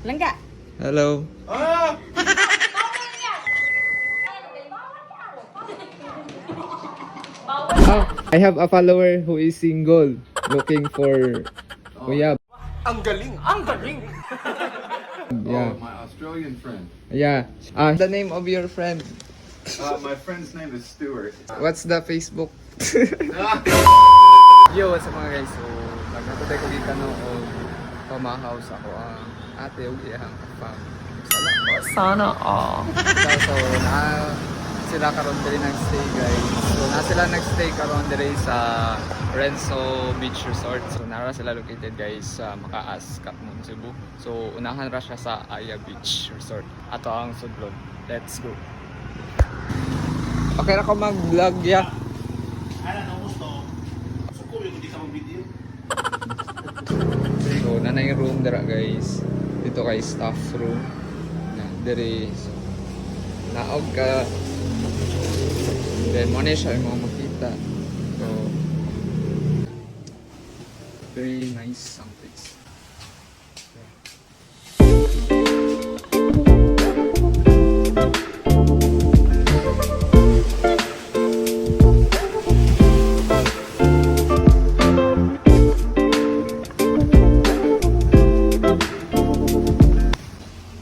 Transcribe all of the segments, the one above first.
Langga. Hello. Oh, I have a follower who is single, looking for Uyab. Ang galing! Ang galing! Yeah. Oh, my Australian friend. Yeah. The name of your friend. My friend's name is Stuart. What's the Facebook? Yo, what's up mga guys? So, nagkatutay ko dito no o pamahaw sa ako ang ate o iyahang kapang. Sana all. So, sila karon diri nag-stay guys. So, sila nag-stay karon diri sa Renzo Beach Resort. So, nara sila located guys sa Makaas, Kapmon, Cebu. So, unahan ra siya sa Aya Beach Resort. Ato ang sudlon. Let's go. Okay na ko mag-vlog ya. So, nanay room dira guys. Dito kay staff room. Diri so, naog ka. Then mo na siya mo makita. So, very nice ang place.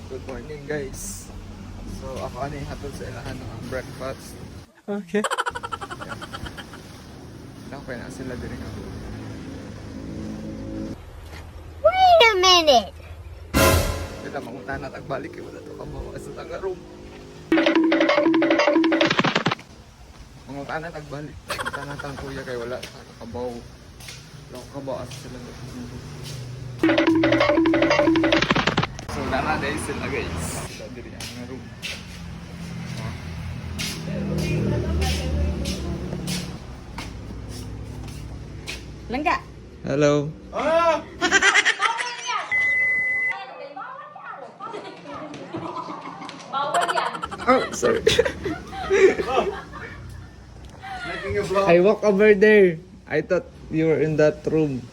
Good morning guys. So ako ano yung hatod sa ilahan ng breakfast. Okay. Nakapay na sila din nga. Wait a minute. Kita mangunta na tagbalik kay wala to ka mo sa tanga room. Mangunta na tagbalik. Mangunta na tang kuya kay wala sa kabaw. Wala ko kabaw asa sila. So dana dahil sila guys. Sa diri ang room. Langga. Hello. Bawal yan. Oh, sorry. Making a vlog. I walk over there. I thought you were in that room.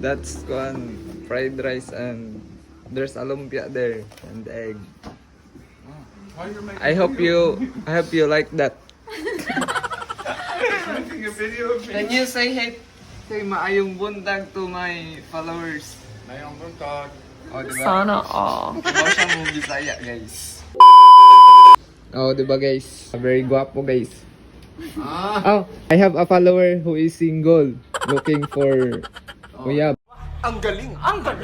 That's one fried rice and there's a lumpia there and egg. Why you're making I hope you like that. making a video of me? Can you say hey maayong buntag to my followers? Mayong buntag. Oh, diba? Sana all. Diba siya mo Bisaya, guys? Oh, diba guys? Very guwapo guys. Oh, I have a follower who is single, looking for Uyab. Ang galing! Ang galing!